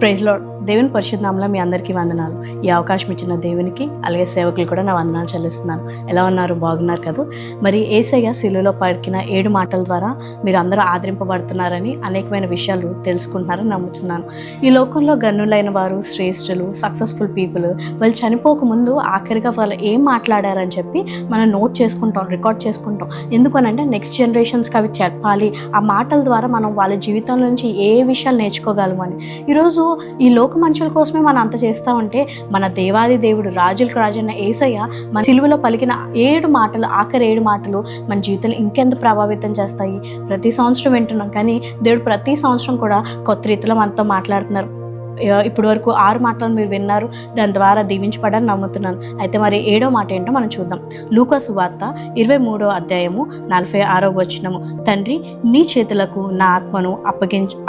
Praise lord. దేవుని పరిశుద్ధ నామములో మీ అందరికీ వందనాలు. ఈ అవకాశం ఇచ్చిన దేవునికి అలాగే సేవకులు కూడా నా వందనాలు చెల్లిస్తున్నాను. ఎలా ఉన్నారు? బాగున్నారు కదా? మరి యేసయ్య శిలువలో పలికిన 7 మాటల ద్వారా మీరు అందరూ ఆదరింపబడుతున్నారని, అనేకమైన విషయాలు తెలుసుకుంటున్నారని నమ్ముతున్నాను. ఈ లోకంలో గన్నులైన వారు, శ్రేష్ఠులు, సక్సెస్ఫుల్ పీపుల్ వాళ్ళు చనిపోకముందు ఆఖరిగా వాళ్ళు ఏం మాట్లాడారని చెప్పి మనం నోట్ చేసుకుంటాం, రికార్డ్ చేసుకుంటాం. ఎందుకనంటే నెక్స్ట్ జనరేషన్స్కి అవి చెప్పాలి. ఆ మాటల ద్వారా మనం వాళ్ళ జీవితంలో నుంచి ఏ విషయాలు నేర్చుకోగలమని. ఈరోజు ఈ లోక మనుషుల కోసమే మనం అంత చేస్తూ ఉంటే, మన దేవాది దేవుడు, రాజులకు రాజైన యేసయ్య మన సిలువలో పలికిన 7 మాటలు, ఆఖరి 7 మాటలు మన జీవితంలో ఇంకెంత ప్రభావితం చేస్తాయి. ప్రతి సంవత్సరం వింటున్నాం, కానీ దేవుడు ప్రతి సంవత్సరం కూడా కొత్త రీతిలో మనతో మాట్లాడుతున్నారు. ఇప్పటి వరకు 6 మాటలు మీరు విన్నారు, దాని ద్వారా దీవించబడాలని నమ్ముతున్నాను. అయితే మరి 7వ మాట ఏంటో మనం చూద్దాం. లూకా సువార్త 23వ అధ్యాయము 46వ వచనము. తండ్రి, నీ చేతులకు నా ఆత్మను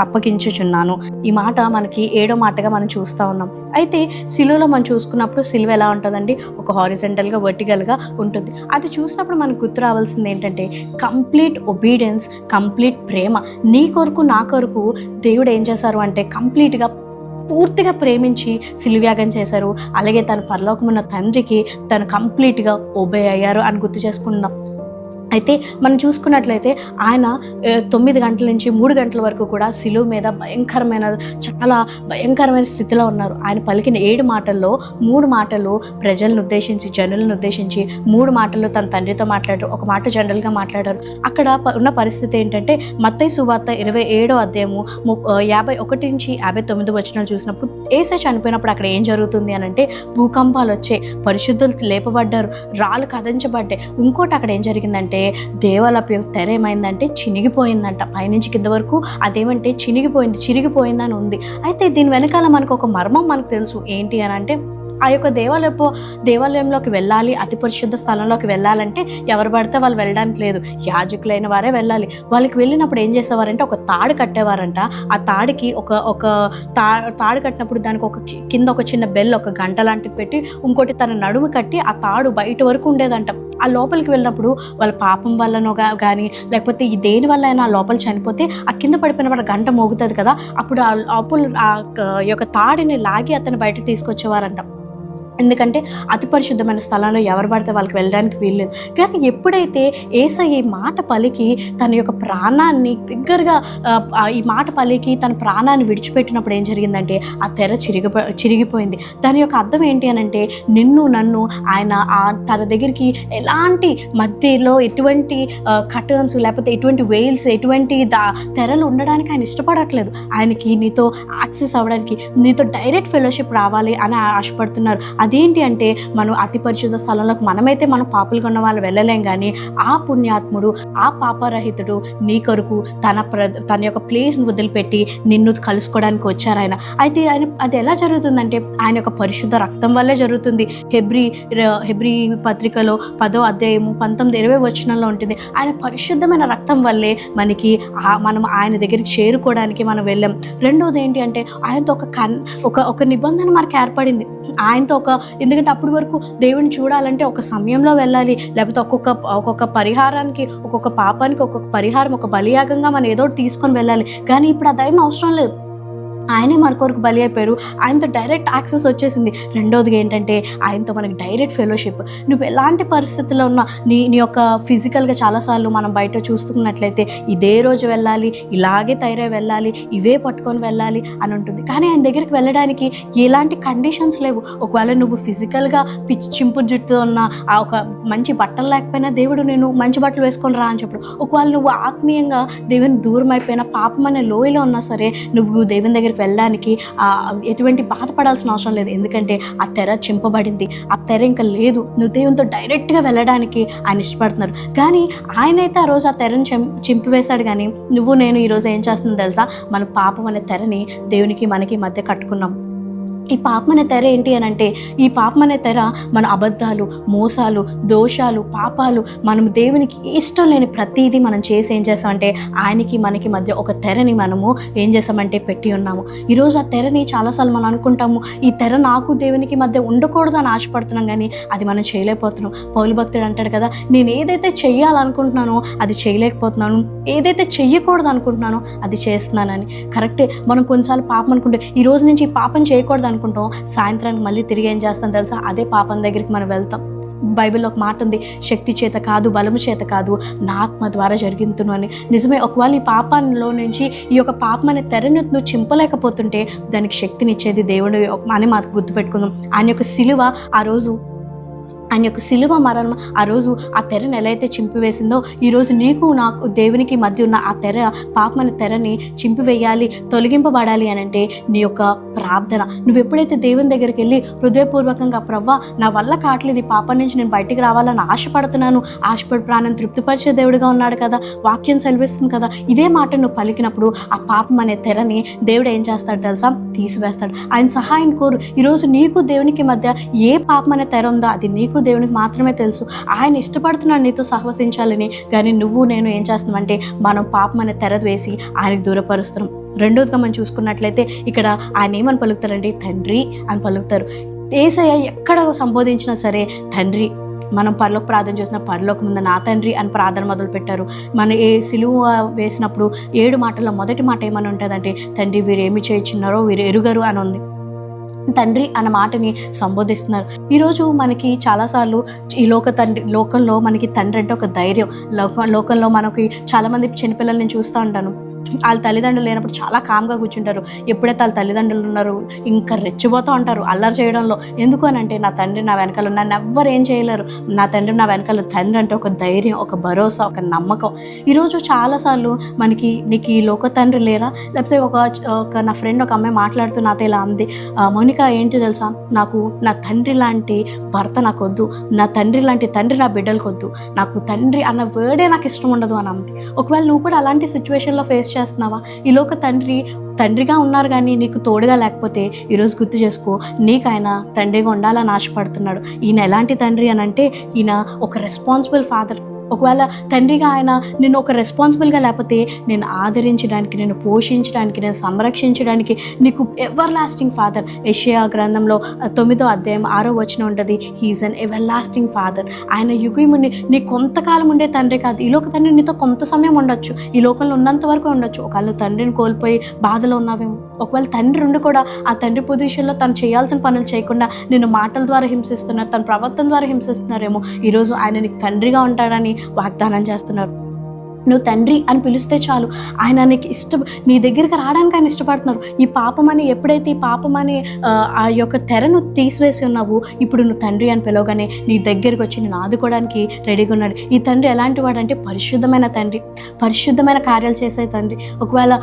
అప్పగించుచున్నాను. ఈ మాట మనకి 7వ మాటగా మనం చూస్తూ ఉన్నాం. అయితే సిలువలో మనం చూసుకున్నప్పుడు సిలువ ఎలా ఉంటుందండి? ఒక హారిజంటల్గా, వర్టికల్గా ఉంటుంది. అది చూసినప్పుడు మనకు గుర్తు రావాల్సింది ఏంటంటే కంప్లీట్ ఒబీడియన్స్, కంప్లీట్ ప్రేమ. నీ కొరకు నా కొరకు దేవుడు ఏం చేశారు అంటే కంప్లీట్గా పూర్తిగా ప్రేమించి సిలువ్యాగం చేశారు. అలాగే తన పరలోకమున్న తండ్రికి తను కంప్లీట్గా ఒబే అయ్యారు అని గుర్తు చేసుకున్నాం. అయితే మనం చూసుకున్నట్లయితే ఆయన 9 గంటల నుంచి 3 గంటల వరకు కూడా సిలువ మీద చాలా భయంకరమైన స్థితిలో ఉన్నారు. ఆయన పలికిన 7 మాటల్లో 3 మాటలు ప్రజలను ఉద్దేశించి, జనులను ఉద్దేశించి, 3 మాటలు తన తండ్రితో మాట్లాడారు, ఒక మాట జనరల్గా మాట్లాడారు. అక్కడ ఉన్న పరిస్థితి ఏంటంటే మత్తయి సువార్త 27వ అధ్యాయము 51 నుంచి 59 వచనాలు చూసినప్పుడు యేసయ్య చనిపోయినప్పుడు అక్కడ ఏం జరుగుతుంది అని అంటే భూకంపాలు వచ్చాయి, పరిశుద్ధులు లేపబడ్డారు, రాళ్ళు కదించబడ్డాయి. ఇంకోటి అక్కడ ఏం జరిగిందంటే దేవాలయ తెర ఏమైందంటే చినిగిపోయిందంట. పైనుంచి కింద వరకు అదేమంటే చిరిగిపోయిందని ఉంది. అయితే దీని వెనకాల మనకు ఒక మర్మం మనకు తెలుసు. ఏంటి అని అంటే ఆ యొక్క దేవాలయంలోకి వెళ్ళాలి, అతి పరిశుద్ధ స్థలంలోకి వెళ్ళాలంటే ఎవరు పడితే వాళ్ళు వెళ్ళడానికి లేదు, యాజకులైన వారే వెళ్ళాలి. వాళ్ళకి వెళ్ళినప్పుడు ఏం చేసేవారంటే ఒక తాడు కట్టేవారంట. ఆ తాడికి ఒక తాడు కట్టినప్పుడు దానికి కింద ఒక చిన్న బెల్, ఒక గంట లాంటిది పెట్టి ఇంకోటి తన నడుము కట్టి ఆ తాడు బయట వరకు ఉండేదంట. ఆ లోపలికి వెళ్ళినప్పుడు వాళ్ళ పాపం వల్లనో కానీ లేకపోతే దేని వల్ల అయినా ఆ లోపల చనిపోతే ఆ కింద పడిపోయినప్పుడు గంట మోగుతుంది కదా, అప్పుడు ఆ యొక్క తాడిని లాగి అతను బయటకు తీసుకొచ్చేవారంట. ఎందుకంటే అతి పరిశుద్ధమైన స్థలంలో ఎవరు పడితే వాళ్ళకి వెళ్ళడానికి వీల్లేదు. కానీ ఎప్పుడైతే యేసయ్య ఈ మాట పలికి తన యొక్క ప్రాణాన్ని బిగ్గరగా ఈ మాట పలికి తన ప్రాణాన్ని విడిచిపెట్టినప్పుడు ఏం జరిగిందంటే ఆ తెర చిరిగిపోయింది. దాని యొక్క అర్థం ఏంటి అని అంటే నన్ను ఆయన తన దగ్గరికి ఎలాంటి మధ్యలో ఎటువంటి కర్టన్స్ లేకపోతే ఎటువంటి వెయిల్స్, ఎటువంటి తెరలు ఉండడానికి ఆయన ఇష్టపడట్లేదు. ఆయనకి నీతో యాక్సెస్ అవ్వడానికి, నీతో డైరెక్ట్ ఫెలోషిప్ రావాలి అని ఆశపడుతున్నారు. అదేంటి అంటే మనం అతి పరిశుద్ధ స్థలంలోకి మనం పాపులుగా ఉన్న వాళ్ళు వెళ్ళలేం, కానీ ఆ పుణ్యాత్ముడు, ఆ పాపరహితుడు నీ కొరకు తన యొక్క ప్లేస్ను వదిలిపెట్టి నిన్ను కలుసుకోవడానికి వచ్చారు ఆయన. అయితే అది ఎలా జరుగుతుందంటే ఆయన యొక్క పరిశుద్ధ రక్తం వల్లే జరుగుతుంది. హెబ్రీ పత్రికలో 10వ అధ్యాయము 19-20 వచనంలో ఉంటుంది. ఆయన పరిశుద్ధమైన రక్తం వల్లే మనం ఆయన దగ్గరికి చేరుకోవడానికి మనం వెళ్ళాం. రెండోది ఏంటి అంటే ఆయనతో ఒక నిబంధన మనకు ఏర్పడింది. ఆయనతో ఎందుకంటే అప్పటి వరకు దేవుని చూడాలంటే ఒక సమయంలో వెళ్ళాలి, లేకపోతే ఒక్కొక్క పరిహారానికి, ఒక్కొక్క పాపానికి ఒక్కొక్క పరిహారం, ఒక బలియాగంగా మనం ఏదో తీసుకొని వెళ్ళాలి. కానీ ఇప్పుడు ఆ దైవం అవసరం లేదు. ఆయనే మన కొరకు బలి అయిపోయారు. ఆయనతో డైరెక్ట్ యాక్సెస్ వచ్చేసింది. రెండోదిగా ఏంటంటే ఆయనతో మనకి డైరెక్ట్ ఫెలోషిప్. నువ్వు ఎలాంటి పరిస్థితుల్లో ఉన్నా నీ యొక్క ఫిజికల్గా చాలాసార్లు మనం బయట చూస్తున్నట్లయితే ఇదే రోజు వెళ్ళాలి, ఇలాగే తయారై వెళ్ళాలి, ఇవే పట్టుకొని వెళ్ళాలి అని ఉంటుంది. కానీ ఆయన దగ్గరికి వెళ్ళడానికి ఎలాంటి కండిషన్స్ లేవు. ఒకవేళ నువ్వు ఫిజికల్గా చింపు జుట్టు ఉన్న ఆ ఒక మంచి బట్టలు లేకపోయినా దేవుడు నేను మంచి బట్టలు వేసుకొని రా అని చెప్పడు. ఒకవేళ నువ్వు ఆత్మీయంగా దేవుని దూరం అయిపోయినా, పాపం అనే లోయలో ఉన్నా సరే నువ్వు దేవుని దగ్గర వెళ్ళడానికి ఎటువంటి బాధపడాల్సిన అవసరం లేదు. ఎందుకంటే ఆ తెర చింపబడింది, ఆ తెర ఇంకా లేదు. నువ్వు దేవునితో డైరెక్ట్గా వెళ్ళడానికి ఆయన ఇష్టపడుతున్నారు. కానీ ఆయనైతే ఆ రోజు ఆ తెరని చింపివేశాడు. కానీ నేను ఈరోజు ఏం చేస్తుందో తెలుసా? మన పాపం అనే తెరని దేవునికి మనకి మధ్య కట్టుకున్నాం. ఈ పాపం అనే తెర ఏంటి అని అంటే, ఈ పాపం అనే తెర మన అబద్ధాలు, మోసాలు, దోషాలు, పాపాలు, మనం దేవునికి ఇష్టం లేని ప్రతిదీ మనం చేసి ఏం చేస్తామంటే ఆయనకి మనకి మధ్య ఒక తెరని మనము ఏం చేస్తామంటే పెట్టి ఉన్నాము. ఈరోజు ఆ తెరని చాలాసార్లు మనం అనుకుంటాము, ఈ తెర నాకు దేవునికి మధ్య ఉండకూడదు అని ఆశపడుతున్నాం, కానీ అది మనం చేయలేకపోతున్నాం. పౌలు భక్తుడు అంటాడు కదా, నేను ఏదైతే చెయ్యాలనుకుంటున్నానో అది చేయలేకపోతున్నాను, ఏదైతే చెయ్యకూడదు అనుకుంటున్నానో అది చేస్తున్నానని. కరెక్టే, మనం కొన్నిసార్లు పాపం అనుకుంటే ఈ రోజు నుంచి ఈ పాపం చేయకూడదు అనుకుంటాం, సాయంత్రానికి మళ్ళీ తిరిగి ఏం చేస్తాం తెలుసా, అదే పాపం దగ్గరికి మనం వెళ్తాం. బైబిల్లో ఒక మాట ఉంది, శక్తి చేత కాదు, బలము చేత కాదు, నా ఆత్మ ద్వారా జరిగింతును అని. నిజమే, ఒకవేళ ఈ పాపంలో నుంచి ఈ యొక్క పాపం అనే తెరను నువ్వు చింపలేకపోతుంటే దానికి శక్తినిచ్చేది దేవుడు అని మాకు గుర్తుపెట్టుకుందాం. ఆయన యొక్క సిలువ ఆ రోజు, ఆయన యొక్క సిలువ మరణం ఆ రోజు ఆ తెరను ఎలా అయితే చింపివేసిందో, ఈరోజు నీకు నాకు దేవునికి మధ్య ఉన్న ఆ తెర, పాపమైన తెరని చింపివేయాలి, తొలగింపబడాలి అని అంటే నీ యొక్క ప్రార్థన. నువ్వు ఎప్పుడైతే దేవుని దగ్గరికి వెళ్ళి హృదయపూర్వకంగా, ప్రవ్వా నా వల్ల కావట్లేదు, ఈ పాపం నుంచి నేను బయటికి రావాలని ఆశపడుతున్నాను, ఆశపడి ప్రాణం తృప్తిపరిచే దేవుడిగా ఉన్నాడు కదా, వాక్యం సెలవిస్తుంది కదా, ఇదే మాట నువ్వు పలికినప్పుడు ఆ పాపం అనే తెరని దేవుడు ఏం చేస్తాడు తెలుసా, తీసివేస్తాడు. ఆయన సహాయం కోరు. ఈరోజు నీకు దేవునికి మధ్య ఏ పాపం అనే తెర ఉందో అది నీకు దేవునికి మాత్రమే తెలుసు. ఆయన ఇష్టపడుతున్నాడు నీతో సహవసించాలని, కానీ నువ్వు నేను ఏం చేస్తున్నామంటే మనం పాపం అనే తెర వేసి ఆయనకు దూరపరుస్తున్నాం. రెండోదిగా మనం చూసుకున్నట్లయితే ఇక్కడ ఆయన ఏమని పలుకుతారండి, తండ్రి అని పలుకుతారు. యేసయ్య ఎక్కడ సంబోధించినా సరే తండ్రి. మనం పరలోక ప్రార్థన చేసిన పరలోక ముందు నా తండ్రి అని ప్రార్థన మొదలుపెట్టారు. మన సిలువ వేసినప్పుడు 7 మాటల్లో మొదటి మాట ఏమని ఉంటుందంటే, తండ్రి వీరు ఏమి చేయుచున్నారో వీరు ఎరుగరు అని ఉంది. తండ్రి అన్న మాటని సంబోధిస్తున్నారు. ఈరోజు మనకి చాలాసార్లు ఈ లోకంలో మనకి తండ్రి అంటే ఒక ధైర్యం. లోకంలో మనకి చాలామంది చిన్నపిల్లల్ని నేను చూస్తూ ఉంటాను, వాళ్ళ తల్లిదండ్రులు లేనప్పుడు చాలా కామ్గా కూర్చుంటారు. ఎప్పుడైతే వాళ్ళ తల్లిదండ్రులు ఉన్నారు ఇంకా రెచ్చిపోతూ ఉంటారు అల్లరి చేయడంలో. ఎందుకు అని అంటే, నా తండ్రి నా వెనకాల, నన్ను ఎవ్వరు ఏం చేయలేరు, నా తండ్రి నా వెనకాల. తండ్రి అంటే ఒక ధైర్యం, ఒక భరోసా, ఒక నమ్మకం. ఈరోజు చాలాసార్లు మనకి నీకు ఈ లోక తండ్రి లేరా, లేకపోతే ఒక నా ఫ్రెండ్ ఒక అమ్మాయి మాట్లాడుతూ నాతో ఇలా అంది, మౌనిక ఏంటి తెలుసా, నాకు నా తండ్రి లాంటి భర్త నాకు వద్దు, నా తండ్రి లాంటి తండ్రి నా బిడ్డలకు వద్దు, నాకు తండ్రి అన్న వర్డే నాకు ఇష్టం ఉండదు అని అంది. ఒకవేళ నువ్వు కూడా అలాంటి సిచ్యువేషన్లో ఫేస్ చేస్తున్నావా? ఈలోక తండ్రిగా ఉన్నారు కానీ నీకు తోడుగా లేకపోతే ఈరోజు గుర్తు చేసుకో, నీకు ఆయన తండ్రిగా ఉండాలని ఆశపడుతున్నాడు. ఈయన ఎలాంటి తండ్రి అని అంటే, ఈయన ఒక రెస్పాన్సిబుల్ ఫాదర్. ఒకవేళ తండ్రిగా ఆయన నిన్ను ఒక రెస్పాన్సిబుల్గా లేకపోతే నేను ఆదరించడానికి, నేను పోషించడానికి, నేను సంరక్షించడానికి నీకు ఎవర్ లాస్టింగ్ ఫాదర్. యెషయా గ్రంథంలో 9వ అధ్యాయం 6వ వచనం ఉంటుంది, he is an everlasting father. ఆయన యుగముని నీ కొంతకాలం ఉండే తండ్రి కాదు. ఈ లోక తండ్రి నీతో కొంత సమయం ఉండొచ్చు, ఈ లోకంలో ఉన్నంత వరకు ఉండొచ్చు. ఒకవేళ తండ్రిని కోల్పోయి బాధలో ఉన్నావేమో, ఒకవేళ తండ్రి ఉండి కూడా ఆ తండ్రి పొజిషన్లో తను చేయాల్సిన పనులు చేయకుండా నిన్ను మాటల ద్వారా హింసిస్తున్నారు, తన ప్రవర్తన ద్వారా హింసిస్తున్నారేమో. ఈరోజు ఆయన నీకు తండ్రిగా ఉంటాడని వాగ్దానం చేస్తున్నారు. నువ్వు తండ్రి అని పిలిస్తే చాలు, ఆయన నీకు నీ దగ్గరికి రావడానికి ఆయన ఇష్టపడుతున్నారు. ఈ పాపమని ఎప్పుడైతే ఈ పాపమని ఆ యొక్క తెరను తీసివేసి ఉన్నావు, ఇప్పుడు నువ్వు తండ్రి అని పిలవగానే నీ దగ్గరికి వచ్చి నేను ఆదుకోవడానికి రెడీగా ఉన్నాడు. ఈ తండ్రి ఎలాంటి వాడు అంటే పరిశుద్ధమైన తండ్రి, పరిశుద్ధమైన కార్యాలు చేసే తండ్రి. ఒకవేళ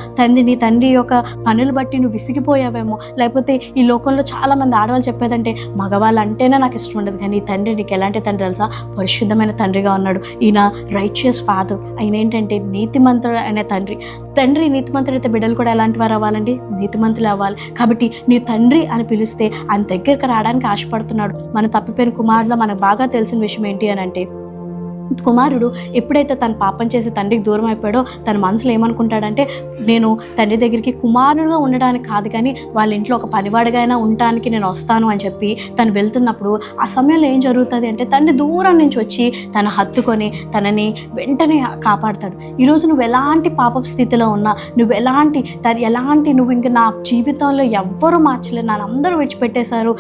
నీ తండ్రి యొక్క పనులు బట్టి నువ్వు విసిగిపోయావేమో, లేకపోతే ఈ లోకంలో చాలామంది ఆడవాళ్ళు చెప్పేదంటే మగవాళ్ళు అంటేనే నాకు ఇష్టం ఉండదు, కానీ ఈ తండ్రి నీకు ఎలాంటి తండ్రి తెలుసా, పరిశుద్ధమైన తండ్రిగా ఉన్నాడు. ఈయన రైచియస్ ఫాదర్. ఆయన ఏంటంటే నీతిమంతుడు అనే తండ్రి నీతిమంతుడు అయితే బిడ్డలు కూడా ఎలాంటి వారు అవ్వాలండి, నీతిమంతులు అవ్వాలి. కాబట్టి నీ తండ్రి అని పిలిస్తే ఆయన దగ్గరికి రావడానికి ఆశపడుతున్నాడు. మన తప్పిపోయిన కుమారులో మనకు బాగా తెలిసిన విషయం ఏంటి అని అంటే, కుమారుడు ఎప్పుడైతే తను పాపం చేసి తండ్రికి దూరం అయిపోయాడో తన మనసులో ఏమనుకుంటాడంటే, నేను తండ్రి దగ్గరికి కుమారుడుగా ఉండడానికి కాదు కానీ వాళ్ళ ఇంట్లో ఒక పనివాడిగా అయినా ఉండడానికి నేను వస్తాను అని చెప్పి తను వెళ్తున్నప్పుడు ఆ సమయంలో ఏం జరుగుతుంది అంటే, తండ్రి దూరం నుంచి వచ్చి తన హత్తుకొని తనని వెంటనే కాపాడుతాడు. ఈరోజు నువ్వు ఎలాంటి పాప స్థితిలో ఉన్నా, నువ్వు ఇంక నా జీవితంలో ఎవ్వరూ మార్చలేదు, నన్ను అందరూ విడిచిపెట్టేశారు,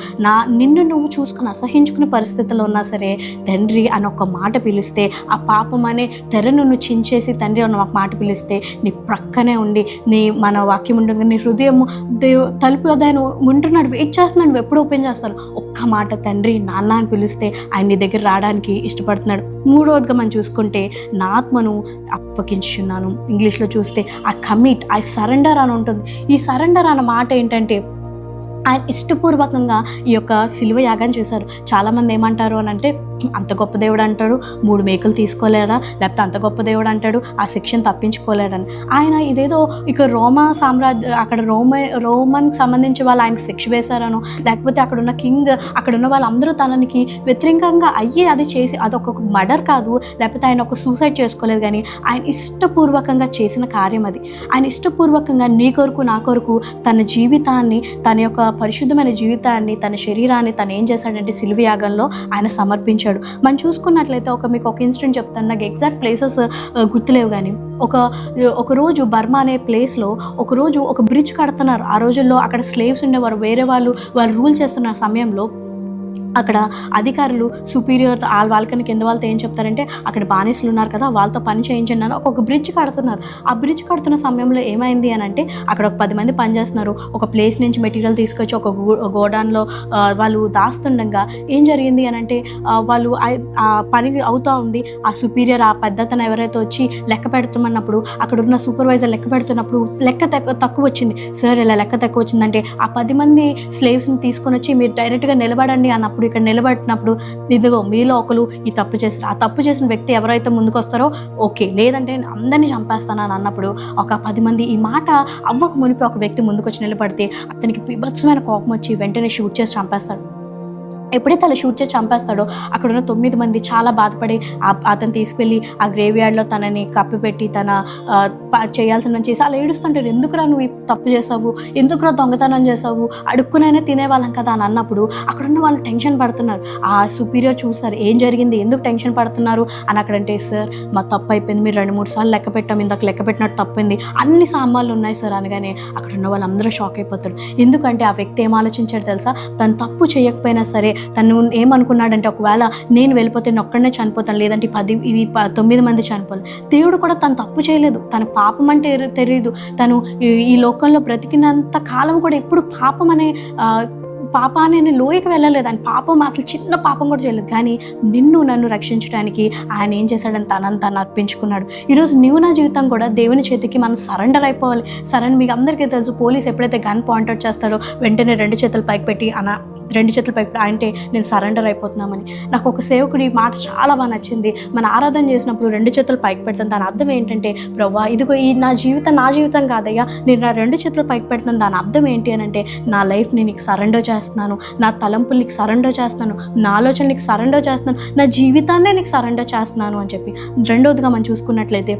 నిన్ను నువ్వు చూసుకుని అసహించుకునే పరిస్థితిలో ఉన్నా సరే, తండ్రి అని ఒక మాట పిలిస్తే, ఆ పాపం అనే తెరను నువ్వు చించేసి తండ్రి అన్న మాట పిలిస్తే నీ ప్రక్కనే ఉండి, మన వాక్యం ఉంటుంది, నీ హృదయము తలుపు ఆయన ఉంటున్నాడు, వెయిట్ చేస్తున్నాడు, నువ్వు ఎప్పుడు ఓపెన్ చేస్తాను. ఒక్క మాట తండ్రి నాన్న అని పిలిస్తే ఆయన నీ దగ్గర రావడానికి ఇష్టపడుతున్నాడు. మూడవదిగా మనం చూసుకుంటే, నా ఆత్మను అప్పగించున్నాను. ఇంగ్లీష్లో చూస్తే ఐ సరెండర్ అని ఉంటుంది. ఈ సరెండర్ అన్న మాట ఏంటంటే, ఆయన ఇష్టపూర్వకంగా ఈ యొక్క సిలువ యాగం చేశారు. చాలామంది ఏమంటారు అని అంటే, అంత గొప్ప దేవుడు అంటాడు 3 మేకులు తీసుకోలేడా, లేకపోతే అంత గొప్ప దేవుడు అంటాడు ఆ శిక్షను తప్పించుకోలేడని. ఆయన ఇదేదో ఇక రోమా సామ్రాజ్య అక్కడ రోమన్కి సంబంధించి వాళ్ళు ఆయనకు శిక్ష వేశారనో, లేకపోతే అక్కడున్న కింగ్ అక్కడున్న వాళ్ళందరూ తనకి వ్యతిరేకంగా అయ్యి అది చేసి అదొక మర్డర్ కాదు, లేకపోతే ఆయన ఒక సూసైడ్ చేసుకోలేదు, కానీ ఆయన ఇష్టపూర్వకంగా చేసిన కార్యం అది. ఆయన ఇష్టపూర్వకంగా నీ కొరకు నా కొరకు తన జీవితాన్ని, తన యొక్క పరిశుద్ధమైన జీవితాన్ని, తన శరీరాన్ని తను ఏం చేశాడంటే సిలువ యాగంలో ఆయన సమర్పించాడు. మనం చూసుకున్నట్లయితే మీకు ఒక ఇన్సిడెంట్ చెప్తాను, నాకు ఎగ్జాక్ట్ ప్లేసెస్ గుర్తులేవు, కానీ ఒకరోజు బర్మా అనే ప్లేస్లో ఒకరోజు ఒక బ్రిడ్జ్ కడుతున్నారు. ఆ రోజుల్లో అక్కడ స్లేవ్స్ ఉండేవారు, వేరే వాళ్ళు రూల్ చేస్తున్న సమయంలో అక్కడ అధికారులు సుపీరియర్ వాళ్ళకని కింద వాళ్ళతో ఏం చెప్తారంటే అక్కడ బానిసలు ఉన్నారు కదా వాళ్ళతో పని చేయించండి అని ఒక బ్రిడ్జ్ కడుతున్నారు. ఆ బ్రిడ్జ్ కడుతున్న సమయంలో ఏమైంది అని అంటే అక్కడ ఒక 10 మంది పనిచేస్తున్నారు. ఒక ప్లేస్ నుంచి మెటీరియల్ తీసుకొచ్చి ఒక గోడాన్లో వాళ్ళు దాస్తుండగా ఏం జరిగింది అని అంటే వాళ్ళు ఆ పని అవుతూ ఉంది. ఆ సుపీరియర్ ఆ పెద్దతను ఎవరైతే వచ్చి లెక్క పెడుతున్నప్పుడు అక్కడ ఉన్న సూపర్వైజర్ లెక్క పెడుతున్నప్పుడు లెక్క తక్కువ వచ్చింది. సార్ ఇలా లెక్క తక్కువ వచ్చిందంటే ఆ 10 మంది స్లేవ్స్ని తీసుకొని వచ్చి మీరు డైరెక్ట్గా నిలబడండి అన్నప్పుడు ఇక్కడ నిలబడినప్పుడు ఇదిగో మీలో ఒకరు ఈ తప్పు చేస్తారు, ఆ తప్పు చేసిన వ్యక్తి ఎవరైతే ముందుకు వస్తారో ఓకే, లేదంటే అందరినీ చంపేస్తానని అన్నప్పుడు ఒక 10 మంది ఈ మాట అవ్వక మునిపి ఒక వ్యక్తి ముందుకు వచ్చి నిలబడితే అతనికి బీభత్సమైన కోపం వచ్చి వెంటనే షూట్ చేసి చంపేస్తాడు. ఎప్పుడైతే అలా షూట్ చేసి చంపేస్తాడో అక్కడ ఉన్న 9 మంది చాలా బాధపడి అతను తీసుకెళ్ళి ఆ గ్రేవ్ యార్డ్లో తనని కప్పిపెట్టి తన చేయాల్సిన చేసి అలా ఏడుస్తుంటాడు. ఎందుకురా నువ్వు తప్పు చేసావు, ఎందుకురా దొంగతనం చేసావు, అడుక్కునైనా తినేవాళ్ళం కదా అని అన్నప్పుడు అక్కడున్న వాళ్ళు టెన్షన్ పడుతున్నారు. ఆ సుపీరియర్ చూస్తారు ఏం జరిగింది, ఎందుకు టెన్షన్ పడుతున్నారు అని. అక్కడంటే సార్ మా తప్పు అయిపోయింది, మీరు 2-3 సార్లు లెక్క పెట్టాం, ఇందాక లెక్క పెట్టినట్టు తప్పింది, అన్ని సామాన్లు ఉన్నాయి సార్ అనగానే అక్కడున్న వాళ్ళందరూ షాక్ అయిపోతారు. ఎందుకంటే ఆ వ్యక్తి ఏం ఆలోచించాడు తెలుసా, తను తప్పు చేయకపోయినా సరే తను ఏమనుకున్నాడంటే ఒకవేళ నేను వెళ్ళిపోతే నేను ఒక్కడనే చనిపోతాను, లేదంటే 9 మంది చనిపోవాలి. దేవుడు కూడా తను తప్పు చేయలేదు, తన పాపం అంటే తెలియదు, తను ఈ లోకంలో బ్రతికినంత కాలం కూడా ఎప్పుడు పాపాన్ని లోయకి వెళ్ళలేదు. ఆయన పాపం అసలు చిన్న పాపం కూడా చేయలేదు, కానీ నిన్ను నన్ను రక్షించడానికి ఆయన ఏం చేశాడని తను అర్పించుకున్నాడు. ఈరోజు నీవు నా జీవితం కూడా దేవుని చేతికి మనం సరెండర్ అయిపోవాలి. మీకు అందరికీ తెలుసు, పోలీస్ ఎప్పుడైతే గన్ పాయింట్అవుట్ చేస్తారో వెంటనే 2 చేతులు పైకి పెట్టి అంటే నేను సరెండర్ అయిపోతున్నామని. నాకు ఒక సేవకుడి మాట చాలా బాగా నచ్చింది. మన ఆరాధన చేసినప్పుడు 2 చేతులు పైకి పెడతాను, దాని అర్థం ఏంటంటే ప్రభువా ఇదిగో ఈ నా జీవితం కాదయ్యా, నేను నా 2 చేతులు పైకి పెడతాను, దాని అర్థం ఏంటి అని అంటే నా లైఫ్ని నీకు సరెండర్ చేస్తున్నాను, నా తలంపులు నీకు సరెండర్ చేస్తున్నాను, నా ఆలోచనలు నీకు సరెండర్ చేస్తున్నాను, నా జీవితాన్నే నీకు సరెండర్ చేస్తున్నాను అని చెప్పి. రెండోదిగా మనం చూసుకున్నట్లయితే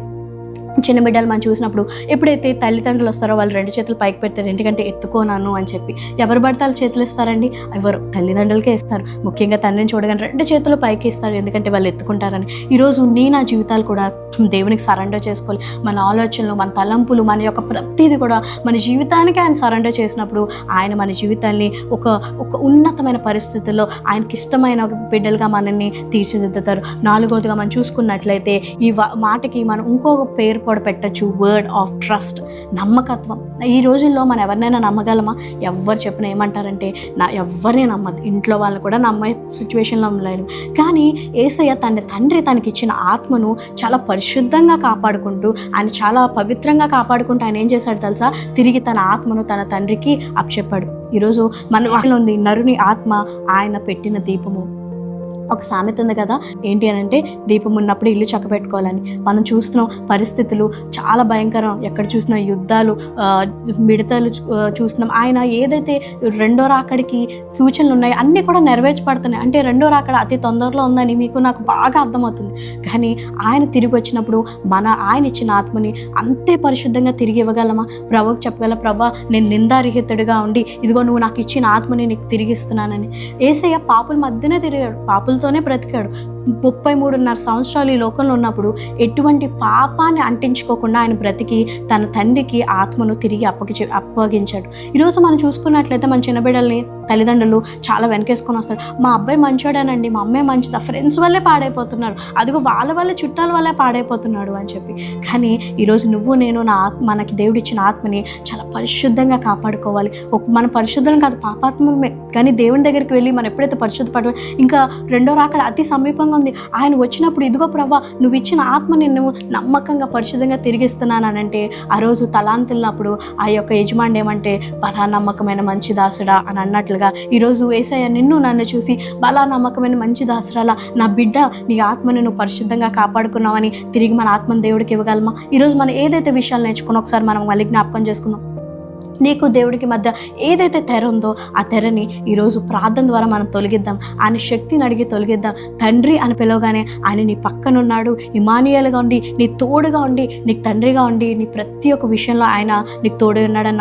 చిన్న బిడ్డలు మనం చూసినప్పుడు ఎప్పుడైతే తల్లిదండ్రులు వస్తారో వాళ్ళు 2 చేతులు పైకి పెడతారు, ఎందుకంటే ఎత్తుకోనాను అని చెప్పి. ఎవరు పడితే వాళ్ళు చేతులు ఇస్తారండి, ఎవరు తల్లిదండ్రులకే ఇస్తారు. ముఖ్యంగా తండ్రిని చూడగానే 2 చేతులు పైకి ఇస్తారు, ఎందుకంటే వాళ్ళు ఎత్తుకుంటారని. ఈరోజు నా జీవితాలు కూడా దేవునికి సరెండర్ చేసుకోవాలి. మన ఆలోచనలు, మన తలంపులు, మన యొక్క ప్రతిదీ కూడా మన జీవితానికి ఆయన సరెండర్ చేసినప్పుడు ఆయన మన జీవితాన్ని ఒక ఉన్నతమైన పరిస్థితుల్లో ఆయనకి ఇష్టమైన బిడ్డలుగా మనల్ని తీర్చిదిద్దుతారు. 4వదిగా మనం చూసుకున్నట్లయితే ఈ మాటకి మనం ఇంకొక పేరు కూడా పెట్టచ్చు, వర్డ్ ఆఫ్ ట్రస్ట్, నమ్మకత్వం. ఈ రోజుల్లో మనం ఎవరినైనా నమ్మగలమా? ఎవరు చెప్పినా ఏమంటారంటే ఎవరిని నమ్మదు, ఇంట్లో వాళ్ళు కూడా నమ్మే సిచ్యువేషన్లో లేదు. కానీ యేసయ్య తన తండ్రి తనకిచ్చిన ఆత్మను చాలా పరిశుద్ధంగా కాపాడుకుంటూ ఆయన చాలా పవిత్రంగా కాపాడుకుంటూ ఆయన ఏం చేశాడు తెలుసా, తిరిగి తన ఆత్మను తన తండ్రికి అప్పచెప్పాడు. ఈరోజు మన వాళ్ళలో ఉంది నరుని ఆత్మ ఆయన పెట్టిన దీపము. ఒక సామెత ఉంది కదా, ఏంటి అని అంటే దీపం ఉన్నప్పుడు ఇల్లు చక్కబెట్టుకోవాలని. మనం చూస్తున్నాం పరిస్థితులు చాలా భయంకరం, ఎక్కడ చూసినా యుద్ధాలు, మిడతలు చూస్తున్నాం. ఆయన ఏదైతే 2వ రాకడికి సూచనలు ఉన్నాయో అన్నీ కూడా నెరవేర్చబడుతున్నాయి. అంటే 2వ రాకడ అతి తొందరలో ఉందని నాకు బాగా అర్థమవుతుంది. కానీ ఆయన తిరిగి వచ్చినప్పుడు ఆయన ఇచ్చిన ఆత్మని అంతే పరిశుద్ధంగా తిరిగి ఇవ్వగలమా? ప్రభువుకి చెప్పగల, ప్రభా నేను నిందారహితుడిగా ఉండి ఇదిగో నువ్వు నాకు ఇచ్చిన ఆత్మని నీకు తిరిగిస్తున్నానని. యేసయ్య పాపుల మధ్యనే తిరిగాడు, పాపులతోనే బ్రతికాడు. 33.5 సంవత్సరాలు ఈ లోకంలో ఉన్నప్పుడు ఎటువంటి పాపాన్ని అంటించుకోకుండా ఆయన బ్రతికి తన తండ్రికి ఆత్మను తిరిగి అప్పగించాడు. ఈరోజు మనం చూసుకున్నట్లయితే మన చిన్నబిడ్డల్ని తల్లిదండ్రులు చాలా వెనకేసుకొని వస్తారు. మా అబ్బాయి మంచోడానండి, మా అమ్మాయి మంచిదా, ఫ్రెండ్స్ వల్లే పాడైపోతున్నారు, అదిగో వాళ్ళ వల్లే చుట్టాల వల్లే పాడైపోతున్నాడు అని చెప్పి. కానీ ఈరోజు నువ్వు నేను మనకి దేవుడు ఇచ్చిన ఆత్మని చాలా పరిశుద్ధంగా కాపాడుకోవాలి. మన పరిశుద్ధం కాదు, పాపాత్మమే. కానీ దేవుని దగ్గరికి వెళ్ళి మనం ఎప్పుడైతే పరిశుద్ధపడ ఇంకా 2వ రాకడ అతి సమీపంగా ఉంది. ఆయన వచ్చినప్పుడు ఇదిగో ప్రభా నువ్వు ఇచ్చిన ఆత్మని నువ్వు నమ్మకంగా పరిశుద్ధంగా తిరిగిస్తున్నానంటే ఆ రోజు తలాంతిల్లినప్పుడు ఆ యొక్క యజమాని ఏమంటే పలా నమ్మకమైన మంచి దాసుడా అని అన్నట్లుగా ఉండగా ఈరోజు యేసయ్య నిన్ను నన్ను చూసి బలా నమ్మకమైన మంచి దాసరాల నా బిడ్డ నీ ఆత్మని నువ్వు పరిశుద్ధంగా కాపాడుకున్నావని తిరిగి మన ఆత్మను దేవుడికి ఇవ్వగలమా? ఈరోజు మనం ఏదైతే విషయాలు నేర్చుకుని ఒకసారి మనం మళ్ళీ జ్ఞాపకం చేసుకుందాం. నీకు దేవుడికి మధ్య ఏదైతే తెర ఉందో ఆ తెరని ఈరోజు ప్రార్థన ద్వారా మనం తొలగిద్దాం. ఆయన శక్తిని అడిగి తొలగిద్దాం. తండ్రి అని పిలవగానే ఆయన నీ పక్కనున్నాడు, ఇమానుయేలుగా ఉండి నీ తోడుగా ఉండి నీకు తండ్రిగా ఉండి నీ ప్రతి ఒక్క విషయంలో ఆయన నీకు తోడు ఉన్నాడని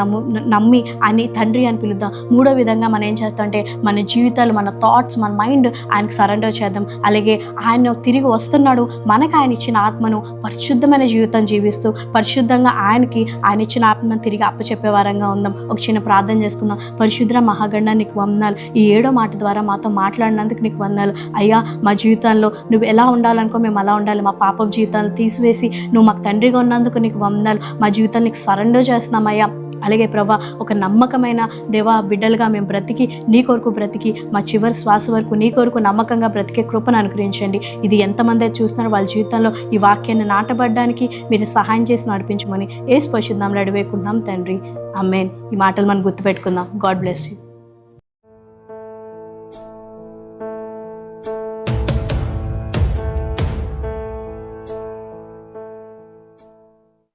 నమ్మి ఆయన తండ్రి అని పిలుద్దాం. మూడో విధంగా మనం ఏం చేస్తాం అంటే మన జీవితాలు, మన థాట్స్, మన మైండ్ ఆయనకు సరెండర్ చేద్దాం. అలాగే ఆయన తిరిగి వస్తున్నాడు, మనకు ఆయన ఇచ్చిన ఆత్మను పరిశుద్ధమైన జీవితం జీవిస్తూ పరిశుద్ధంగా ఆయన ఇచ్చిన ఆత్మను తిరిగి అప్పచెప్పే వారంగా ఉందాం. ఒక చిన్న ప్రార్థన చేసుకుందాం. పరిశుద్ర మహాగండ నీకు వందనాలు. ఈ 7వ మాట ద్వారా మాతో మాట్లాడినందుకు నీకు వందనాలు అయ్యా. మా జీవితంలో నువ్వు ఎలా ఉండాలనుకో మేము అలా ఉండాలి. మా పాప జీవితాలను తీసివేసి నువ్వు మాకు తండ్రిగా ఉన్నందుకు నీకు వందనాలు. మా జీవితాన్ని నీకు సరెండర్ చేస్తున్నామయ్యా. అలాగే ప్రభా, ఒక నమ్మకమైన దేవా బిడ్డలుగా మేము బ్రతికి నీ కొరకు బ్రతికి మా చివరి శ్వాస వరకు నీ కొరకు నమ్మకంగా బ్రతికే కృపను అనుగ్రహించండి. ఇది ఎంతమంది చూస్తున్నారో వాళ్ళ జీవితంలో ఈ వాక్యాన్ని నాటబడ్డానికి మీరు సహాయం చేసి నడిపించమని యేసు పరిశుద్ధ నామములో అడివేకుంటున్నాం తండ్రి. ఆమేన్. ఈ మాటలు మనం గుర్తుపెట్టుకుందాం. God bless you.